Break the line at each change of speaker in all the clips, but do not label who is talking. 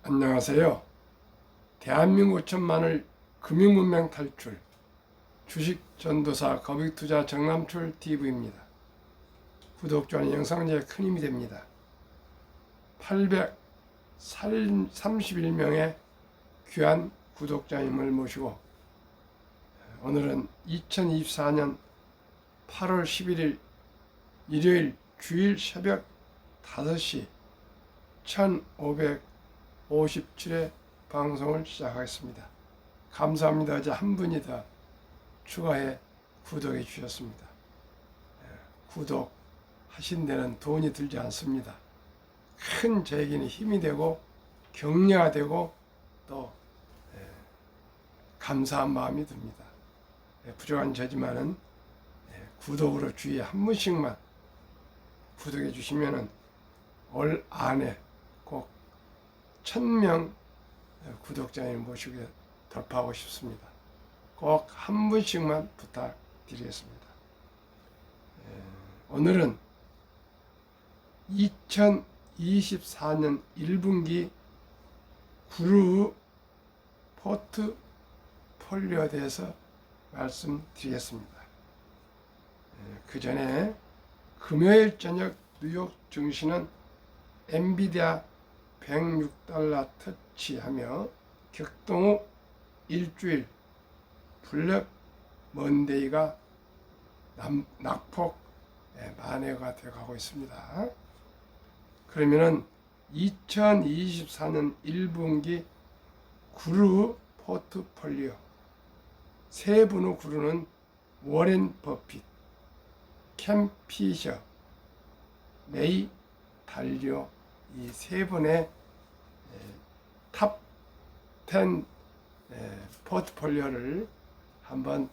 안녕하세요. 대한민국 천만을 금융문명 탈출 주식 전도사 거vic투자 정남출 TV입니다. 구독자는 영상제에 큰 힘이 됩니다. 831명의 귀한 구독자님을 모시고 오늘은 2024년 8월 11일 일요일 주일 새벽 5시 1557회 방송을 시작하겠습니다. 감사합니다. 어제 한 분이 더 추가해 구독해 주셨습니다. 구독하신 데는 돈이 들지 않습니다. 큰 저에게는 힘이 되고 격려가 되고 또 감사한 마음이 듭니다. 부족한 저지만은 구독으로 주위에 한 분씩만 구독해 주시면은 올 안에 꼭 1000명 구독자님 모시고 돌파하고 싶습니다. 꼭 한 분씩만 부탁드리겠습니다. 오늘은 2024년 1분기 구루 포트폴리오에 대해서 말씀드리겠습니다. 그 전에 금요일 저녁 뉴욕 증시는 엔비디아 106달러 터치하며 격동 후 일주일 블랙 먼데이가 낙폭 만회가 되어가고 있습니다. 그러면은 2024년 1분기 구루 포트폴리오 세 분의 구루는 워렌 버핏, 캠 피셔, 레이 달리오 이 세 분의 탑 10 포트폴리오를 한번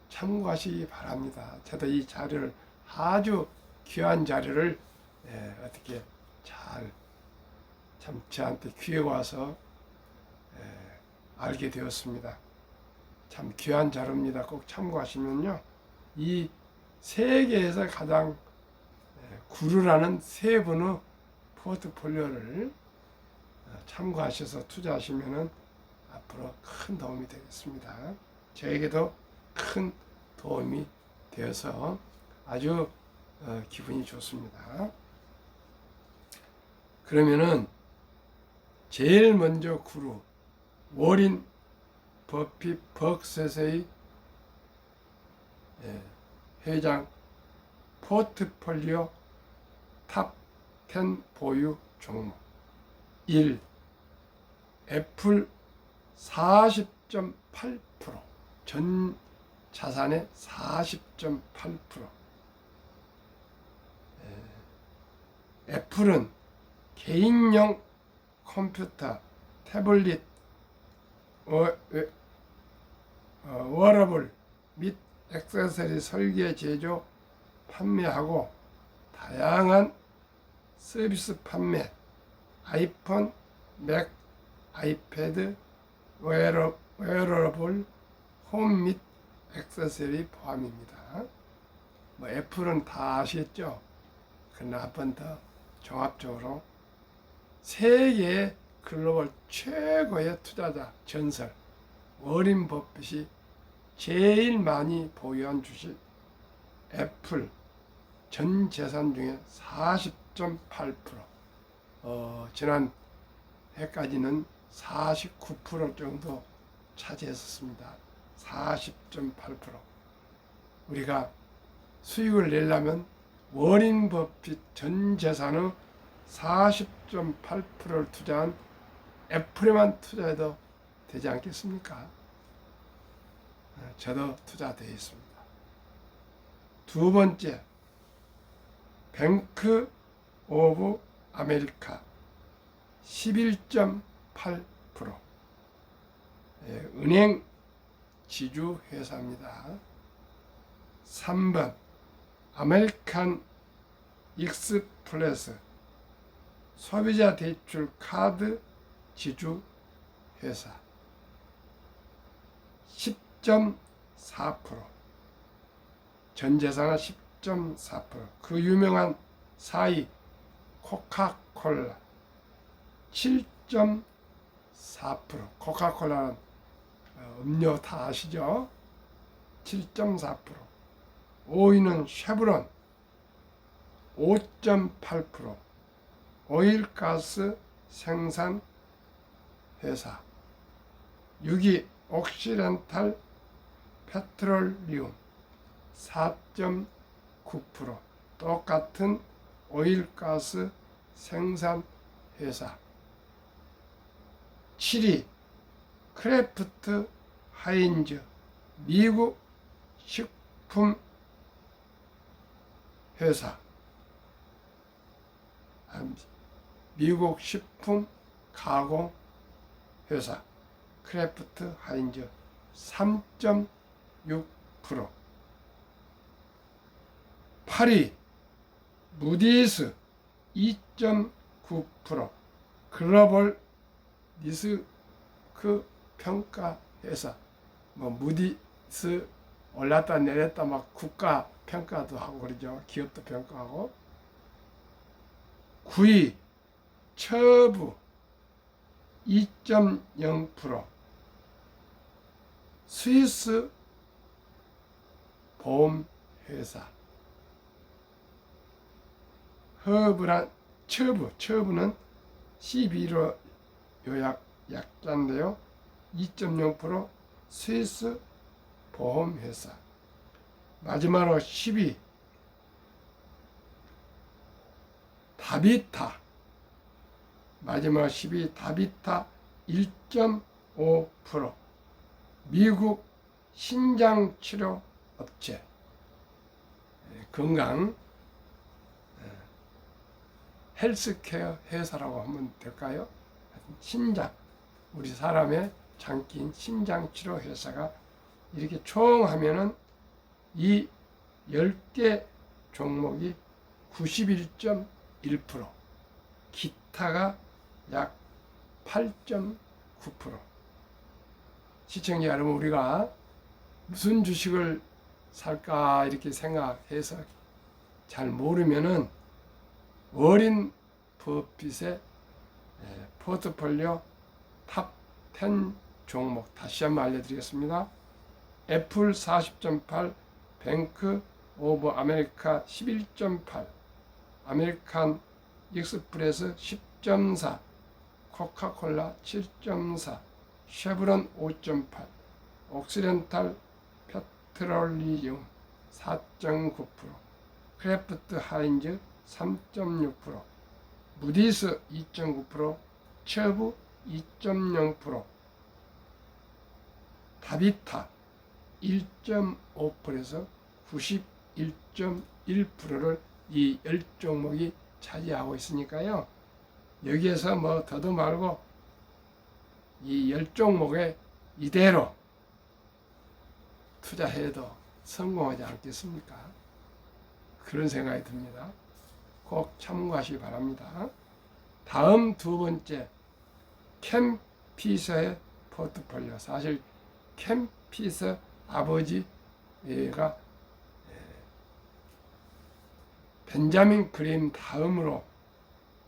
참고하시기 바랍니다. 저도 이 자료를 아주 귀한 자료를 어떻게 잘 참 저한테 귀에 와서 알게 되었습니다. 참 귀한 자료입니다. 꼭 참고하시면요. 이 세계에서 가장 구루라는 세 분의 포트폴리오를 참고하셔서 투자하시면 앞으로 큰 도움이 되겠습니다. 저에게도 큰 도움이 되어서 아주 기분이 좋습니다. 그러면은 제일 먼저 구루 워린 버핏 버크셔의 회장 포트폴리오 탑 10 보유 종목 1. 애플 40.8% 전 자산의 40.8%. 애플은 개인용 컴퓨터, 태블릿, 웨어러블 및 액세서리 설계, 제조, 판매하고 다양한 서비스 판매, 아이폰, 맥, 아이패드, 웨어러블, 홈 및 액세서리 포함입니다. 애플은 다 아시겠죠? 그러나 한 번 더 종합적으로 세계 글로벌 최고의 투자자 전설 워린 버핏이 제일 많이 보유한 주식 애플 전 재산 중에 40.8%, 지난 해까지는 49% 정도 차지했었습니다. 40.8%. 우리가 수익을 내려면 워린 버핏 전 재산의 40.8%를 투자한 애플에만 투자해도 되지 않겠습니까? 저도 투자되어 있습니다. 두 번째, 뱅크 오브 아메리카 11.8%. 은행 지주 회사입니다. 3번 아메리칸 익스프레스 소비자 대출 카드 지주 회사 10.4%. 전 재산은 10.4%. 그 유명한 사이 코카콜라 7.4%. 4%. 코카콜라는 음료 다 아시죠? 7.4%. 5위는 쉐브론 5.8%. 오일가스 생산 회사. 6위 옥시덴탈 페트롤리움 4.9%. 똑같은 오일가스 생산 회사. 7위 크래프트 하인즈 미국 식품 회사. 미국 식품 가공 회사 크래프트 하인즈 3.6%. 8위 무디스 2.9%. 글로벌 리스크 평가 회사. 뭐 무디스 올랐다 내렸다 막 국가 평가도 하고 그러죠. 기업도 평가하고. 9위 처부 2.0%. 스위스 보험회사. 허브란 처부는 12로 요약 약자인데요. 2.0% 스위스 보험회사. 마지막으로 10위 다비타. 마지막 10위 다비타 1.5%. 미국 신장치료 업체. 건강 헬스케어 회사라고 하면 될까요? 신장, 우리 사람의 장기인 신장치료 회사가 이렇게 총 하면은 이 10개 종목이 91.1%, 기타가 약 8.9%. 시청자 여러분, 우리가 무슨 주식을 살까 이렇게 생각해서 잘 모르면은 워린 버핏의 포트폴리오 탑 10 종목 다시 한번 알려드리겠습니다. 애플 40.8, 뱅크 오브 아메리카 11.8, 아메리칸 익스프레스 10.4, 코카콜라 7.4, 쉐브론 5.8, 옥시덴탈 페트롤리움 4.9%, 크래프트 하인즈 3.6%, 무디스 2.9%, 처부 2.0%, 다비타 1.5%에서 91.1%를 이 10종목이 차지하고 있으니까요. 여기에서 뭐 더도 말고 이 10종목에 이대로 투자해도 성공하지 않겠습니까? 그런 생각이 듭니다. 꼭 참고하시기 바랍니다. 다음 두 번째, 켄 피서의 포트폴리오. 사실 켄 피서 아버지가 벤자민 그레임 다음으로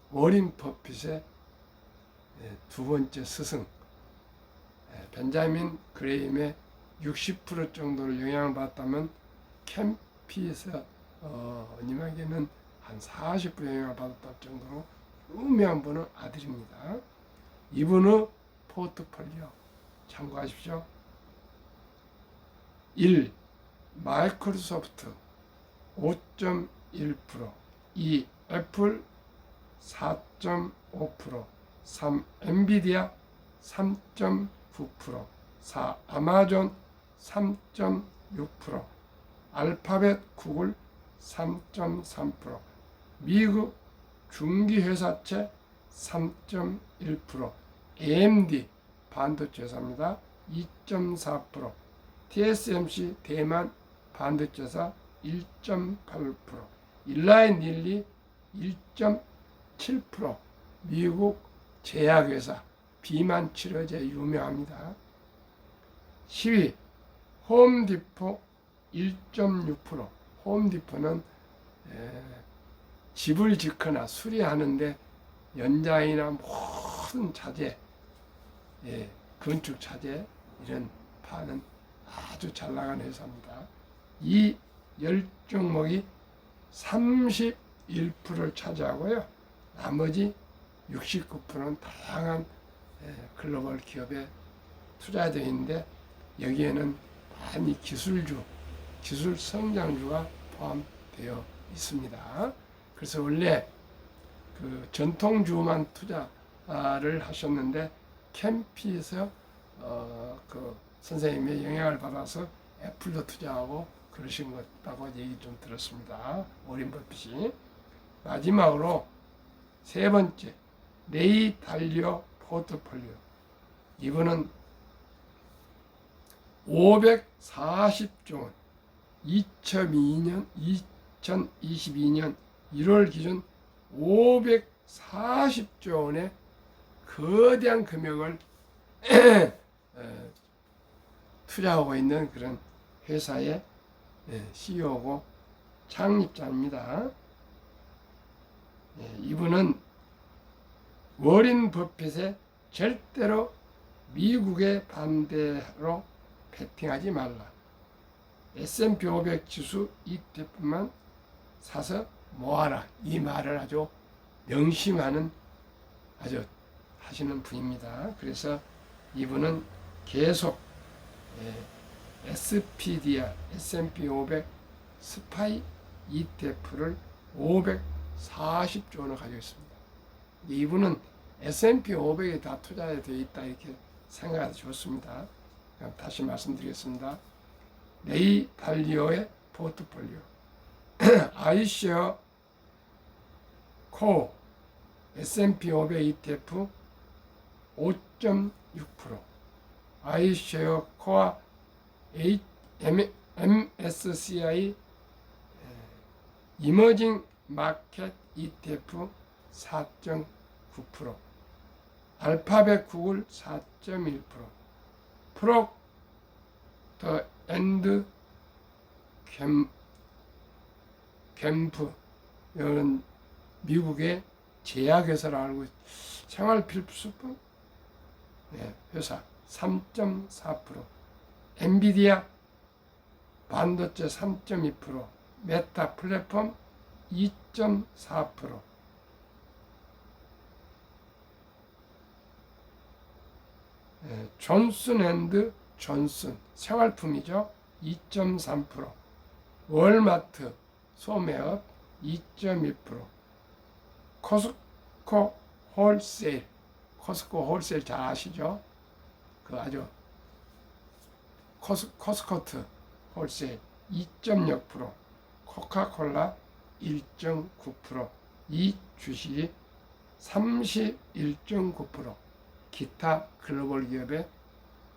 워린 버핏의 두 번째 스승, 벤자민 그레임의 60% 정도를 영향을 받았다면 켄 피서 님에게는 한 40% 영향을 받았다 정도로 유명한 분은 아들입니다. 이분의 포트폴리오 참고하십시오. 1. 마이크로소프트 5.1%, 2. 애플 4.5%, 3. 엔비디아 3.9%, 4. 아마존 3.6%, 알파벳 구글 3.3%, 미국 중기회사채 3.1%, AMD 반도체 회사입니다. 2.4%, TSMC 대만 반도체 회사 1.8%, 일라인 릴리 1.7%, 미국 제약회사 비만 치료제 유명합니다. 10위 홈디포 1.6%. 홈디포는 집을 짓거나 수리하는데 연장이나 모든 자재 건축 자재 이런 파는 아주 잘 나가는 회사입니다. 이 10종목이 31%를 차지하고요. 나머지 69%는 다양한 글로벌 기업에 투자되어 있는데 여기에는 많이 기술주, 기술 성장주가 포함되어 있습니다. 그래서 원래 그 전통주만 투자를 하셨는데 캠피에서 그 선생님의 영향을 받아서 애플도 투자하고 그러신 것다고 얘기 좀 들었습니다. 워렌 버핏이. 마지막으로 세 번째, 레이 달리오 포트폴리오. 이분은 540조 원, 2022년 1월 기준 540조 원의 거대한 금액을 투자하고 있는 그런 회사의 CEO고 창립자입니다. 이분은 워렌 버핏의 절대로 미국의 반대로 베팅하지 말라. S&P 500 지수 ETF만 사서 모아라. 이 말을 아주 명심하는 아주 하시는 분입니다. 그래서 이분은 계속 SPDR, S&P 500 스파이 ETF를 540조 원을 가지고 있습니다. 이분은 S&P 500에 다 투자되어 있다 이렇게 생각해도 좋습니다. 다시 말씀드리겠습니다. 레이 달리오의 포트폴리오 아이쉐어 코 S&P 500 ETF 5.6%, 아이쉐어 코어 MSCI 이머징 마켓 ETF 4.9%, 알파벳 구글 4.1%, 프록터 앤드 갬프 이런 미국의 제약회사를 알고 생활 필수품 회사 3.4%, 엔비디아 반도체 3.2%, 메타 플랫폼 2.4%, 존슨 앤드 존슨 생활품이죠. 2.3%, 월마트 소매업 2.1%, 코스코 홀세일, 코스코 홀세일 잘 아시죠? 그 아주 코스코트 홀세일 2.6%, 코카콜라 1.9%, 이 주식이 31.9%, 기타 글로벌 기업의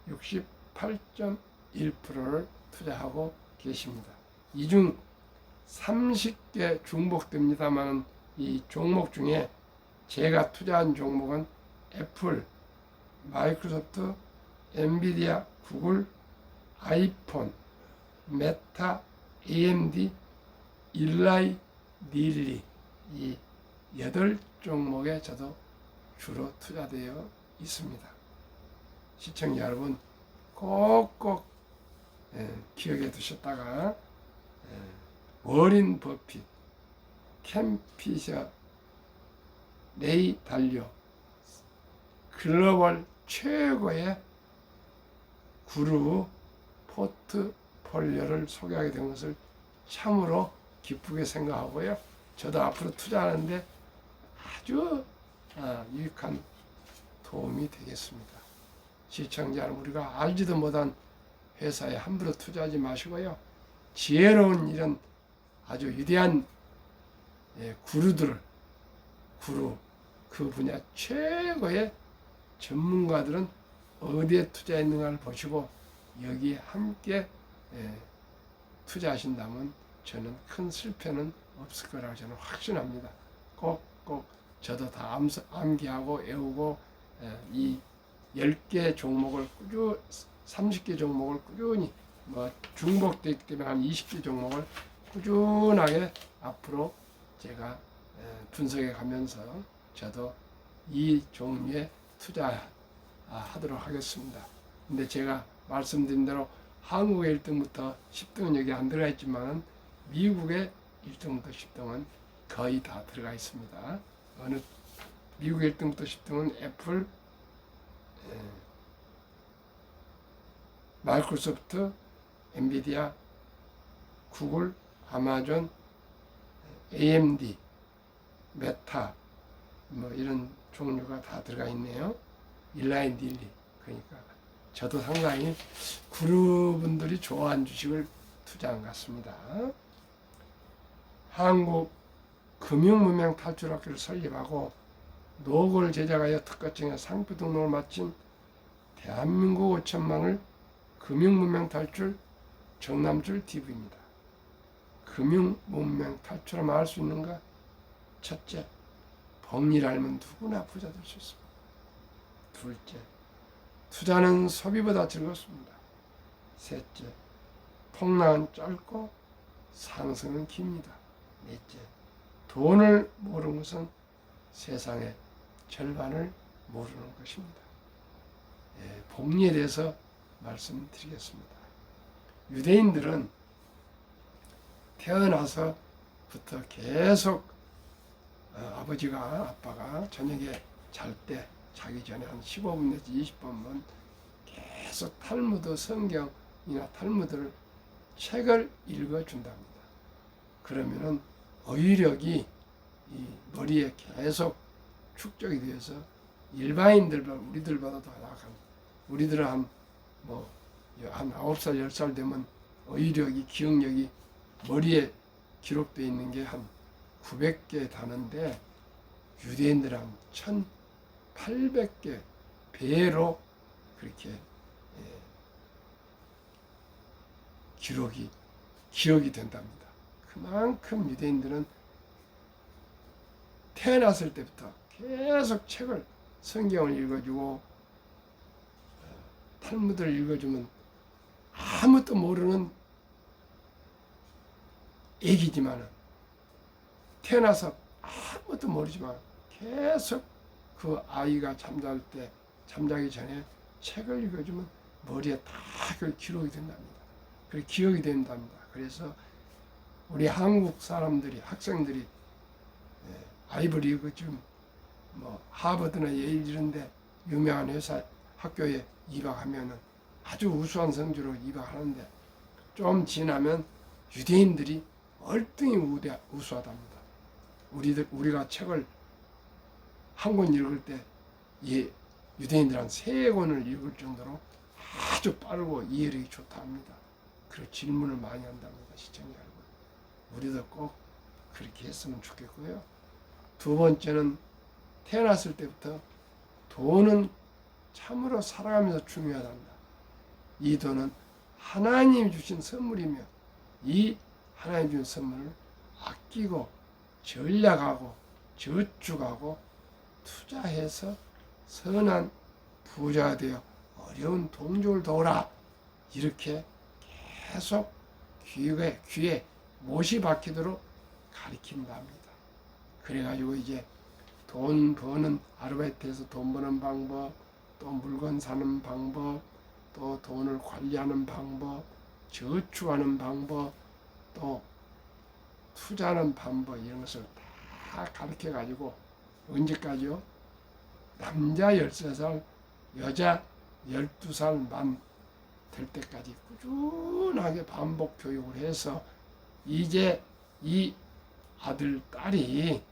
68.1%를 투자하고 계십니다. 이 중 30개 중복됩니다만 이 종목 중에 제가 투자한 종목은 애플, 마이크로소프트, 엔비디아, 구글, 아이폰, 메타, AMD, 일라이, 릴리 이 8종목에 저도 주로 투자되어 있습니다. 시청자 여러분 꼭꼭 기억해 두셨다가 워렌 버핏, 캠피셔, 레이 달리오 글로벌 최고의 구루 포트폴리오를 소개하게 된 것을 참으로 기쁘게 생각하고요. 저도 앞으로 투자하는데 아주 유익한 도움이 되겠습니다. 시청자 여러분, 우리가 알지도 못한 회사에 함부로 투자하지 마시고요. 지혜로운 이런 아주 위대한 구루 그 분야 최고의 전문가들은 어디에 투자했는가를 보시고 여기에 함께 투자하신다면 저는 큰 실패는 없을 거라고 저는 확신합니다. 꼭 저도 다 암기하고 외우고 이 10개 종목을 30개 종목을 꾸준히 중복되기 때문에 한 20개 종목을 꾸준하게 앞으로 제가 분석해 가면서 저도 이 종류에 투자 하도록 하겠습니다. 근데 제가 말씀드린 대로 한국의 1등부터 10등은 여기 안 들어가 있지만 미국의 1등부터 10등은 거의 다 들어가 있습니다. 미국 1등부터 10등은 애플, 마이크로소프트, 엔비디아, 구글, 아마존, AMD, 메타 뭐 이런 종류가 다 들어가 있네요. 일라인 딜리. 그러니까 저도 상당히 그룹분들이 좋아하는 주식을 투자한 것 같습니다. 한국 금융문명 탈출학교를 설립하고 노고를 제작하여 특허청에 상표 등록을 마친 대한민국 5천망을 금융문명 탈출 정남줄 TV입니다. 금융문명 탈출하면 알 수 있는가? 첫째, 법리를 알면 누구나 부자 될 수 있습니다. 둘째, 투자는 소비보다 즐겁습니다. 셋째, 폭락은 짧고 상승은 깁니다. 넷째, 돈을 모르는 것은 세상의 절반을 모르는 것입니다. 법리에 대해서 말씀드리겠습니다. 유대인들은 태어나서부터 계속 아빠가 저녁에 잘 때 자기 전에 한 15분 내지 20분만 계속 탈무드 성경이나 탈무드를 책을 읽어준답니다. 그러면은 어휘력이 이 머리에 계속 축적이 되어서 일반인들보다 우리들보다 더 나아간, 우리들은 한 9살 10살 되면 어휘력이 기억력이 머리에 기록되어 있는 게 한 900개 다는데 유대인들은 한 1800개 배로 그렇게 기억이 된답니다. 그만큼 유대인들은 태어났을 때부터 계속 책을 성경을 읽어주고 탈무드를 읽어주면 아무것도 모르는 애기지만은 태어나서 아무것도 모르지만 계속 그 아이가 잠자기 전에 책을 읽어주면 머리에 다 그 기록이 된답니다. 그리고 기억이 된답니다. 그래서 우리 한국 사람들이 학생들이 아이브리 지금 하버드나 예일 이런데 유명한 회사 학교에 입학하면은 아주 우수한 성적으로 입학하는데 좀 지나면 유대인들이 얼등히 우수하답니다. 우리가 책을 한 권 읽을 때 유대인들 한 3권을 읽을 정도로 아주 빠르고 이해력이 좋다 합니다. 그리고 질문을 많이 한답니다. 시청자 여러분. 우리도 꼭 그렇게 했으면 좋겠고요. 두 번째는 태어났을 때부터 돈은 참으로 살아가면서 중요하답니다. 이 돈은 하나님이 주신 선물이며 이 하나님 주신 선물을 아끼고 전략하고 저축하고 투자해서 선한 부자가 되어 어려운 동족을 도우라. 이렇게 계속 귀에 못이 박히도록 가르친답니다. 그래가지고 이제 돈 버는 아르바이트에서 돈 버는 방법, 또 물건 사는 방법, 또 돈을 관리하는 방법, 저축하는 방법, 또 투자하는 방법 이런 것을 다 가르쳐가지고 언제까지요? 남자 13살, 여자 12살만 될 때까지 꾸준하게 반복 교육을 해서 이제 이 아들, 딸이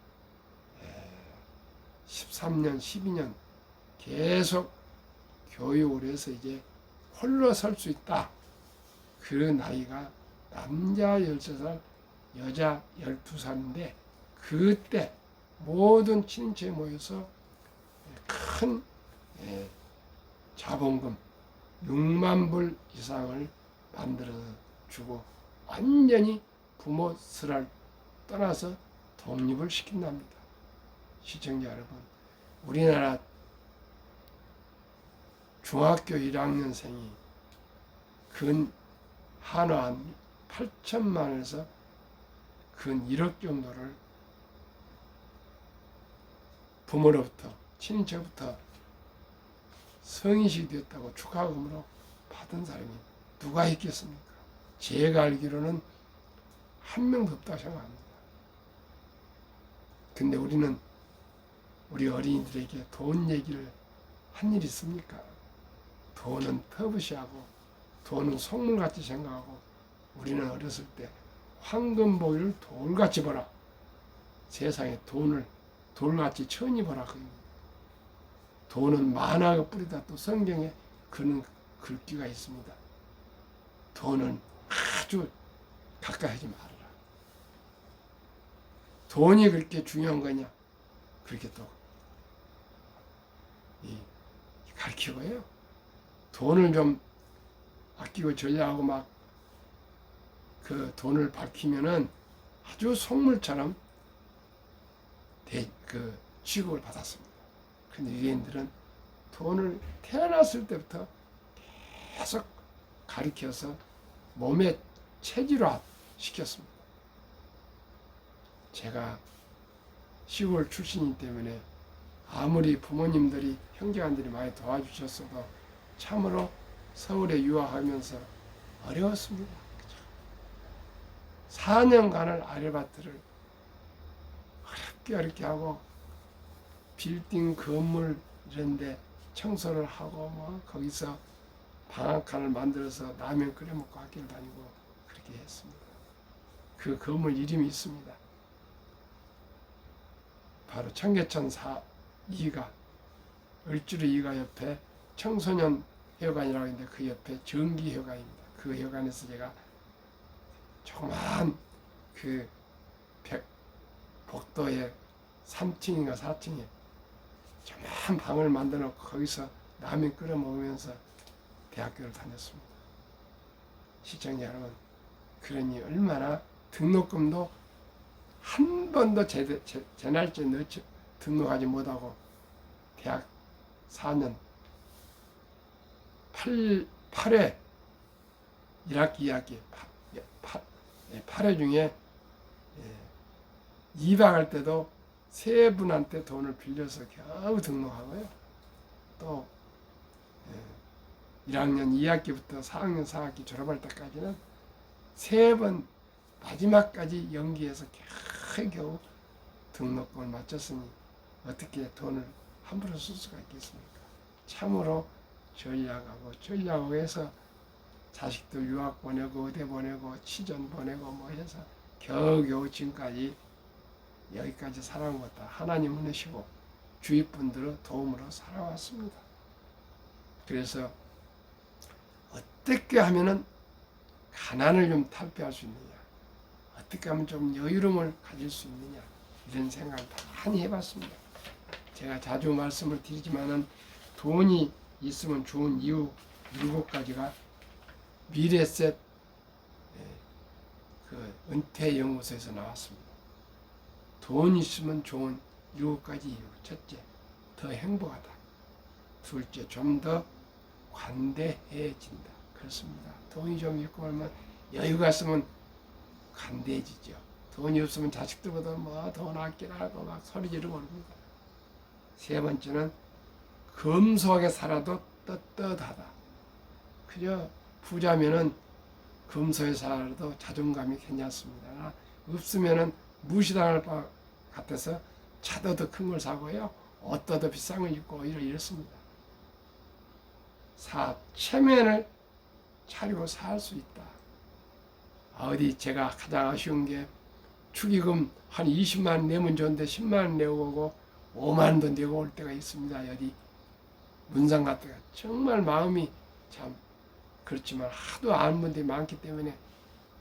13년, 12년 계속 교육을 해서 이제 홀로 설 수 있다. 그 나이가 남자 13살, 여자 12살인데 그때 모든 친인척이 모여서 큰 자본금 6만 불 이상을 만들어 주고 완전히 부모 슬을 떠나서 독립을 시킨답니다. 시청자 여러분, 우리나라 중학교 1학년생이 근 한화 한 8천만 원에서 근 1억 정도를 부모로부터 친인척부터 성인식이 됐다고 축하금으로 받은 사람이 누가 있겠습니까? 제가 알기로는 한 명도 없다고 생각합니다. 근데 우리는 우리 어린이들에게 돈 얘기를 한 일 있습니까? 돈은 터부시하고 돈은 속물같이 생각하고 우리는 어렸을 때 황금보기를 돌같이 벌어 세상에 돈을 돌같이 천히 벌어 그입니다. 돈은 만화가 뿌리다 또 성경에 그런 글귀가 있습니다. 돈은 아주 가까이 하지 말아라. 돈이 그렇게 중요한 거냐? 그렇게 또 가르치고 해요. 돈을 좀 아끼고 전략하고 막 그 돈을 밝히면은 아주 속물처럼 그 취급을 받았습니다. 근데 유대인들은 돈을 태어났을 때부터 계속 가르쳐서 몸에 체질화 시켰습니다. 제가 시골 출신이기 때문에 아무리 부모님들이 형제간들이 많이 도와주셨어도 참으로 서울에 유학하면서 어려웠습니다. 4년간을 아르바이트를 어렵게 하고 빌딩 건물 이런 데 청소를 하고 뭐 거기서 방앗간을 만들어서 라면 끓여 먹고 학교를 다니고 그렇게 했습니다. 그 건물 이름이 있습니다. 바로 청계천 2가 을지로 2가 옆에 청소년 회관이라고 있는데 그 옆에 정기회관입니다. 그 회관에서 제가 조그만 그 복도에 3층인가 4층에 조그만 방을 만들어 놓고 거기서 라면 끓여 먹으면서 대학교를 다녔습니다. 시청자 여러분, 그러니 얼마나 등록금도 한 번도 제 날짜에 등록하지 못하고 대학 4년 8회 1학기 2학기 8회 중에 2박할 때도 세 분한테 돈을 빌려서 겨우 등록하고요. 또 1학년 2학기부터 4학년 4학기 졸업할 때까지는 세 번 마지막까지 연기해서 겨우 등록금을 마쳤으니 어떻게 돈을 함부로 쓸 수가 있겠습니까? 참으로 전략하고 해서 자식들 유학 보내고 어디 보내고 치전 보내고 뭐 해서 겨우겨우 지금까지 여기까지 살아온 것다 하나님 은혜시고 주위 분들의 도움으로 살아왔습니다. 그래서 어떻게 하면은 가난을 좀 탈피할 수 있느냐, 어떻게 하면 좀 여유로움을 가질 수 있느냐, 이런 생각을 많이 해봤습니다. 제가 자주 말씀을 드리지만은 돈이 있으면 좋은 이유 7가지가 미래셋 그 은퇴연구소에서 나왔습니다. 돈 있으면 좋은 7가지 이유. 첫째, 더 행복하다. 둘째, 좀 더 관대해진다. 그렇습니다. 돈이 좀 있고 하면 여유가 있으면 관대해지죠. 돈이 없으면 자식들보다 뭐 돈 아끼라고 막 소리 지르고 그럽니다. 세 번째는 검소하게 살아도 떳떳하다. 그저 부자면은 검소하게 살아도 자존감이 괜찮습니다. 없으면은 무시당할 것 같아서 차도 더 큰 걸 사고요. 옷도 더 비싼 걸 입고 이렇습니다. 4. 체면을 차리고 살 수 있다. 어디 제가 가장 아쉬운 게 축의금 한 20만 원 내면 좋은데 10만 원 내고 오고 5만 원도 내고 올 때가 있습니다. 어디 문상 같은 거 정말 마음이 참 그렇지만 하도 아는 분들이 많기 때문에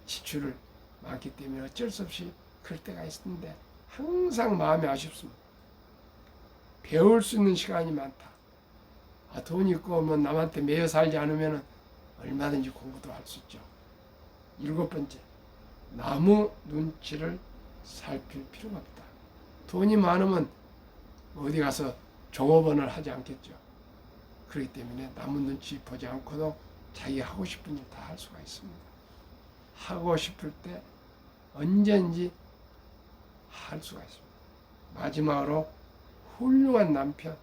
지출을 많기 때문에 어쩔 수 없이 그럴 때가 있는데 항상 마음이 아쉽습니다. 배울 수 있는 시간이 많다. 돈 있고 뭐 남한테 매여 살지 않으면 얼마든지 공부도 할 수 있죠. 7번째, 나무 눈치를 살필 필요가 없다. 돈이 많으면 어디 가서 종업원을 하지 않겠죠. 그렇기 때문에 남은 눈치 보지 않고도 자기 하고 싶은 일 다 할 수가 있습니다. 하고 싶을 때 언제든지 할 수가 있습니다. 마지막으로 훌륭한 남편,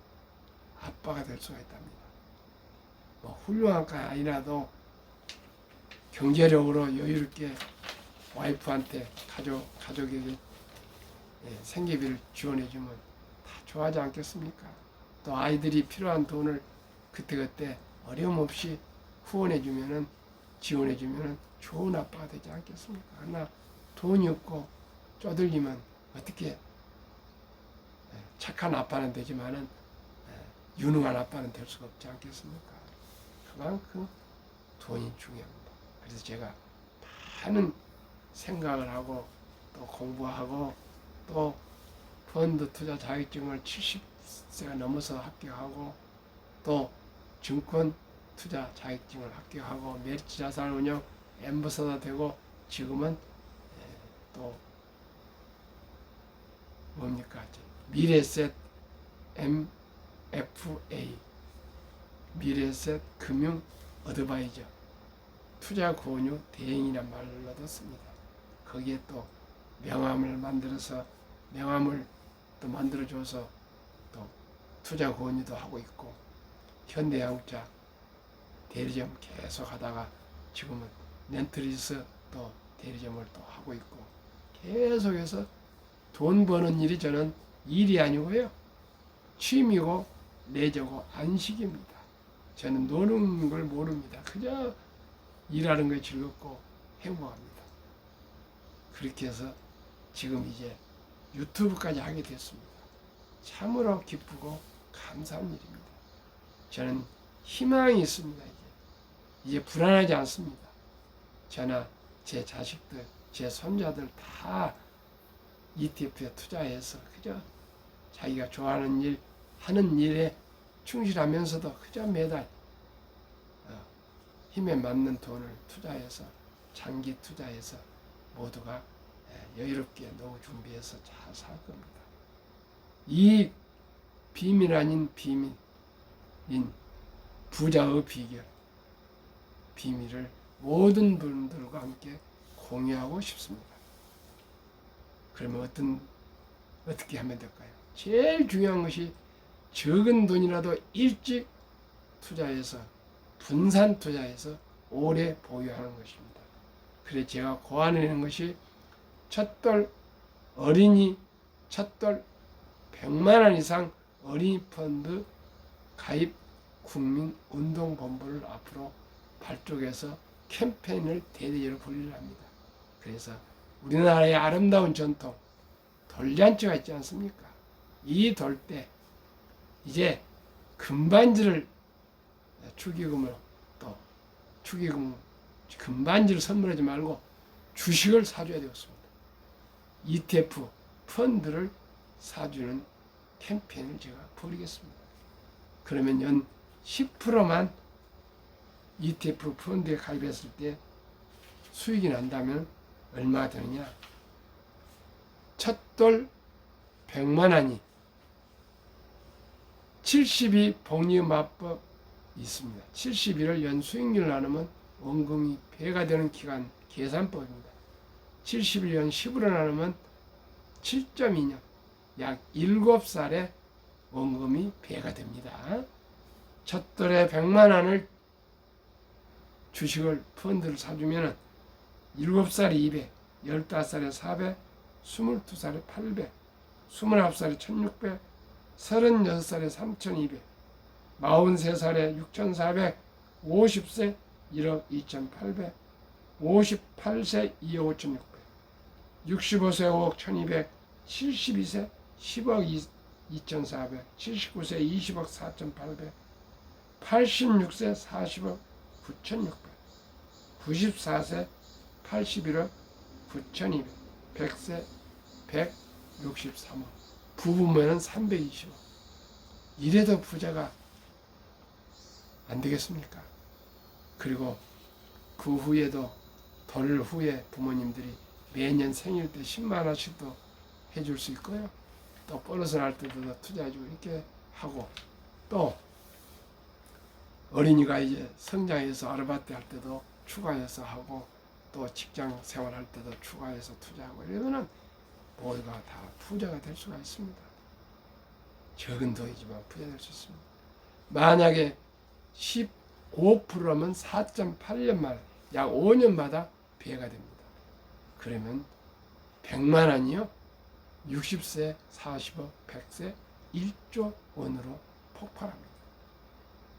아빠가 될 수가 있답니다. 뭐 훌륭한 건 아니라도 경제력으로 여유롭게 와이프한테 가족에게 생계비를 지원해주면 다 좋아하지 않겠습니까? 또 아이들이 필요한 돈을 그때그때 어려움 없이 후원해주면은 지원해주면은 좋은 아빠가 되지 않겠습니까? 그러나 돈이 없고 쪼들리면 어떻게 착한 아빠는 되지만은 유능한 아빠는 될 수가 없지 않겠습니까? 그만큼 돈이 중요합니다. 그래서 제가 많은 생각을 하고 또 공부하고 또 펀드 투자 자격증을 70세가 넘어서 합격하고 또 증권 투자 자격증을 합격하고 메리츠 자산운용 앰버서더 되고 지금은 또 뭡니까? 미래셋 MFA 미래셋 금융 어드바이저 투자 권유 대행이란 말을 얻었습니다. 거기에 또 명함을 만들어서 명함을 또 만들어줘서 또 투자 권유도 하고 있고 현대자동차 대리점 계속 하다가 지금은 렌트리스 또 대리점을 또 하고 있고 계속해서 돈 버는 일이 저는 일이 아니고요. 취미고 레저고 안식입니다. 저는 노는 걸 모릅니다. 그저 일하는 게 즐겁고 행복합니다. 그렇게 해서 지금 이제 유튜브까지 하게 됐습니다. 참으로 기쁘고 감사한 일입니다. 저는 희망이 있습니다. 이제 불안하지 않습니다. 저나 제 자식들, 제 손자들 다 ETF에 투자해서 그저 자기가 좋아하는 일, 하는 일에 충실하면서도 그저 매달 힘에 맞는 돈을 투자해서 장기 투자해서 모두가 여유롭게 노후 준비해서 잘 살 겁니다. 이 비밀 아닌 비밀인 부자의 비밀을 모든 분들과 함께 공유하고 싶습니다. 그러면 어떻게 하면 될까요? 제일 중요한 것이 적은 돈이라도 일찍 투자해서 분산 투자해서 오래 보유하는 것입니다. 그래서 제가 고안해낸 것이 첫돌 어린이 첫돌 100만 원 이상 어린이 펀드 가입 국민운동본부를 앞으로 발족해서 캠페인을 대대적으로 벌이려 합니다. 그래서 우리나라의 아름다운 전통 돌잔치가 있지 않습니까? 이 돌 때 이제 금반지를 축의금으로 또 금반지를 선물하지 말고 주식을 사줘야 되겠습니다. ETF 펀드를 사주는 캠페인을 제가 벌이겠습니다. 그러면 연 10%만 ETF 펀드에 가입했을 때 수익이 난다면 얼마 되느냐? 첫돌 100만 원이 72 복리마법 있습니다. 71을 연 수익률 나누면 원금이 배가 되는 기간 계산법입니다. 70일 연 10으로 나누면 7.2년 약 7살에 원금이 배가 됩니다. 첫돌에 100만 원을 주식을 펀드를 사주면 7살에 200, 15살에 400, 22살에 800, 29살에 1600, 36살에 3200, 43살에 6400, 50세 1억 2800, 58세 2억 5600, 65세 5억 1200, 72세 10억 2400, 79세 20억 4800, 86세 40억 9600, 94세 81억 9200, 100세 163억, 부부면은 320억. 이래도 부자가 안 되겠습니까? 그리고 그 후에도 돌 후에 부모님들이 매년 생일 때 10만 원씩도 해줄 수 있고요. 또 보너스 날 때도 투자해주고 이렇게 하고, 또 어린이가 이제 성장해서 아르바이트 할 때도 추가해서 하고, 또 직장 생활할 때도 추가해서 투자하고 이러면은 모두가 다 부자가 될 수가 있습니다. 적은 돈이지만 부자 될 수 있습니다. 만약에 5%면 4.8년 만에 약 5년마다 배가 됩니다. 그러면 100만 원이요. 60세, 40억, 100세 1조 원으로 폭발합니다.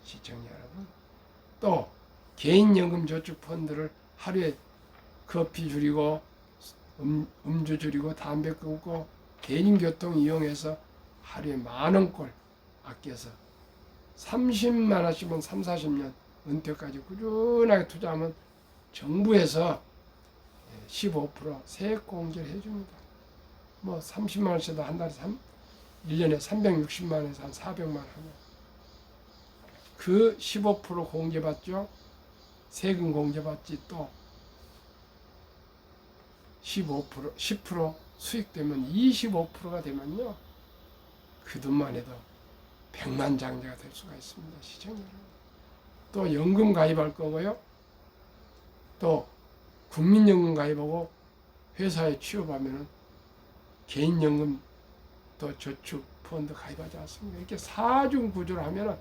시청자 여러분. 또 개인연금저축펀드를 하루에 커피 줄이고 음주 줄이고 담배 끊고 개인교통 이용해서 하루에 10,000원꼴 아껴서 30만 원씩은 3, 40년 은퇴까지 꾸준하게 투자하면 정부에서 15% 세액공제를 해줍니다. 뭐 30만 원씩도 한 달에 1년에 360만 원에서 한 400만 원 하면 그 15% 공제받죠. 세금 공제받지. 또 15%, 10% 수익되면 25%가 되면요. 그 돈만 해도 백만장자가 될 수가 있습니다. 시청자 여러분. 또 연금 가입할 거고요. 또 국민연금 가입하고 회사에 취업하면은 개인연금 또 저축펀드 가입하지 않습니까? 이렇게 사중 구조를 하면은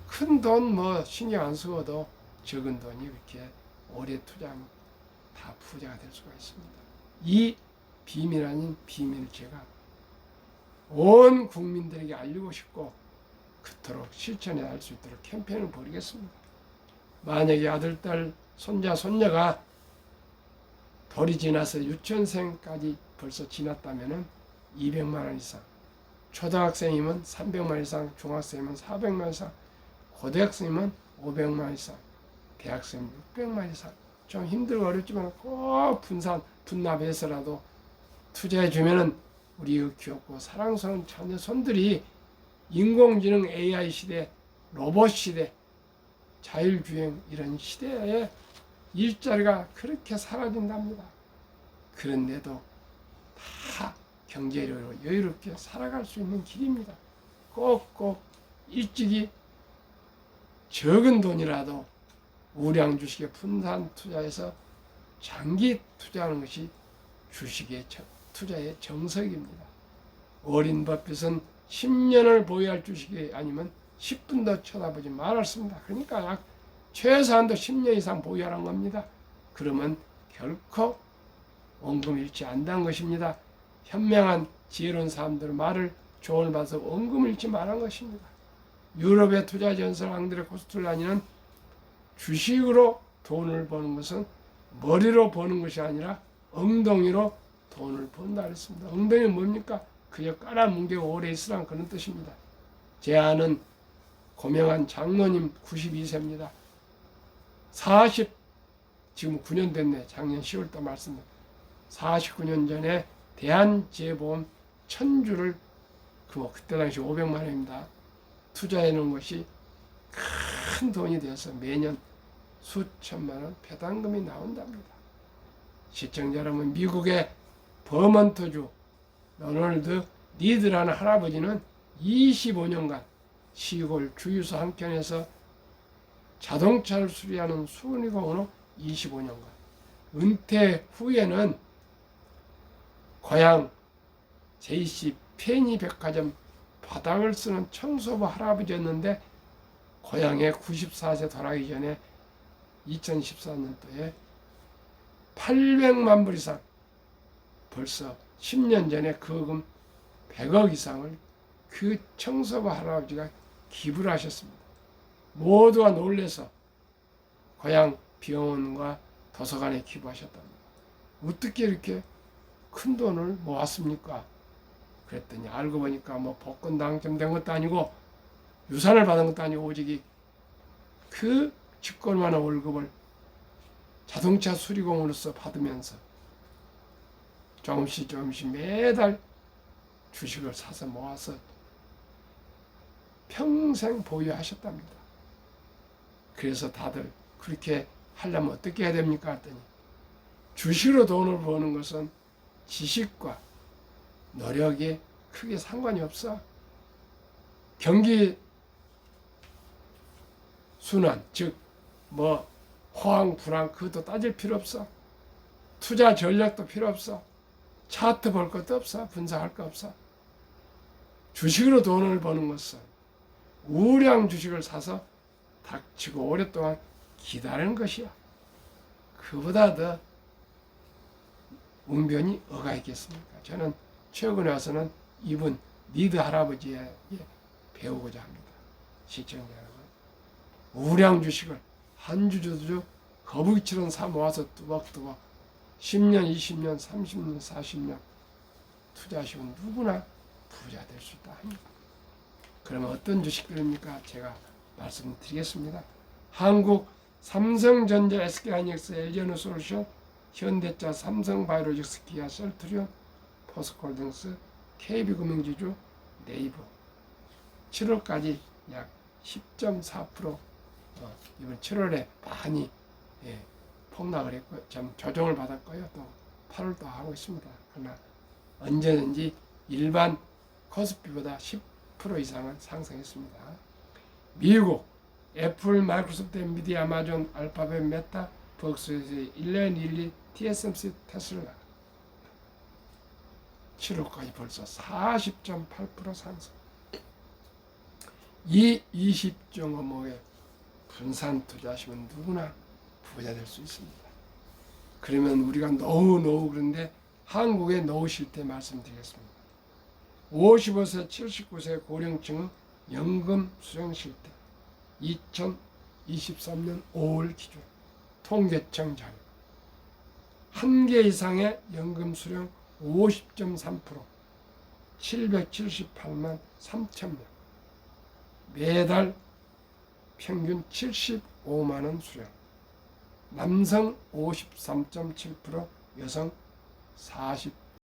큰 돈 뭐 신경 안 쓰고도 적은 돈이 이렇게 오래 투자하면 다 부자가 될 수가 있습니다. 이 비밀 아닌 비밀을 제가 온 국민들에게 알리고 싶고 그토록 실천해 할 수 있도록 캠페인을 벌이겠습니다. 만약에 아들, 딸, 손자, 손녀가 돌이 지나서 유치원생까지 벌써 지났다면 200만 원 이상, 초등학생이면 300만 원 이상, 중학생이면 400만 원 이상, 고등학생이면 500만 원 이상, 대학생이면 600만 원 이상. 좀 힘들고 어렵지만 꼭 분납해서라도 투자해 주면은 우리 귀엽고 사랑스러운 자녀 손들이 인공지능 AI 시대, 로봇 시대, 자율주행 이런 시대에 일자리가 그렇게 사라진답니다. 그런데도 다 경제적으로 여유롭게 살아갈 수 있는 길입니다. 꼭꼭 일찍이 적은 돈이라도 우량 주식에 분산 투자해서 장기 투자하는 것이 주식의 투자의 정석입니다. 어린 버핏은 10년을 보유할 주식이 아니면 10분도 쳐다보지 말았습니다. 그러니까 약 최소한도 10년 이상 보유하는 겁니다. 그러면 결코 원금 잃지 않는다는 것입니다. 현명한 지혜로운 사람들의 말을 조언을 받아서 원금을 잃지 말라는 것입니다. 유럽의 투자 전설 앙드레 코스툴라니는 주식으로 돈을 버는 것은 머리로 버는 것이 아니라 엉덩이로 돈을 번다 그랬습니다. 엉덩이는 뭡니까? 그저 깔아뭉개고 오래 있으란 그런 뜻입니다. 제 아는 고명한 장로님 92세입니다. 지금 9년 됐네. 작년 10월달 말씀드렸습니다. 49년 전에 대한재보험 1000주를 그때 당시 500만 원입니다. 투자해 놓은 것이 큰 돈이 되어서 매년 수천만 원 배당금이 나온답니다. 시청자 여러분, 미국의 버먼트주 로널드 리드라는 할아버지는 25년간 시골 주유소 한켠에서 자동차를 수리하는 수리공으로 25년간, 은퇴 후에는 고향 JC 페니 백화점 바닥을 쓰는 청소부 할아버지였는데 고향에 94세 돌아가기 전에 2014년도에 800만 불 이상, 벌써 10년 전에 거금 100억 이상을 그 청소부 할아버지가 기부를 하셨습니다. 모두가 놀래서 고향 병원과 도서관에 기부하셨답니다. 어떻게 이렇게 큰 돈을 모았습니까? 그랬더니 알고 보니까 뭐 복권 당첨된 것도 아니고 유산을 받은 것도 아니고 오직 그 직권만한 월급을 자동차 수리공으로서 받으면서 조금씩 매달 주식을 사서 모아서 평생 보유하셨답니다. 그래서 다들 그렇게 하려면 어떻게 해야 됩니까? 했더니 주식으로 돈을 버는 것은 지식과 노력에 크게 상관이 없어. 경기 순환, 즉 뭐 호황, 불황 그것도 따질 필요 없어. 투자 전략도 필요 없어. 차트 볼 것도 없어. 분석할 거 없어. 주식으로 돈을 버는 것은 우량 주식을 사서 닥치고 오랫동안 기다리는 것이야. 그보다 더 웅변이 어가 있겠습니까? 저는 최근에 와서는 이분 니드 할아버지에 배우고자 합니다. 시청자 여러분, 우량 주식을 한 주주도 거북이처럼 사 모아서 뚜벅뚜벅 10년, 20년, 30년, 40년 투자하시면 누구나 부자 될 수 있다 합니다. 그러면 어떤 주식들입니까? 제가 말씀드리겠습니다. 한국 삼성전자, SK하이닉스, LG에너솔루션, 현대차, 삼성바이오로직스, 기아, 셀트리온, 포스코홀딩스, KB금융지주, 네이버 7월까지 약 10.4% 이번 7월에 많이 폭락을 했고요. 좀 조정을 받았고요. 또 8월도 하고 있습니다. 그러나 언제든지 일반 코스피보다 10% 이상은 상승했습니다. 미국 애플, 마이크로소프트, 엔비디아, 아마존, 알파벳, 메타, 벅스에서 112, TSMC, 테슬라 7월까지 벌써 40.8% 상승. 이 20.5에 분산 투자하시면 누구나 부자 될 수 있습니다. 그러면 우리가 노후 그런데 한국에 놓으실 때 말씀드리겠습니다. 55세, 79세 고령층 연금 수령 실태 2023년 5월 기준 통계청 자료 한 개 이상의 연금 수령 50.3% 778만 3천 명 매달 평균 75만 원 수령 남성 53.7% 여성 40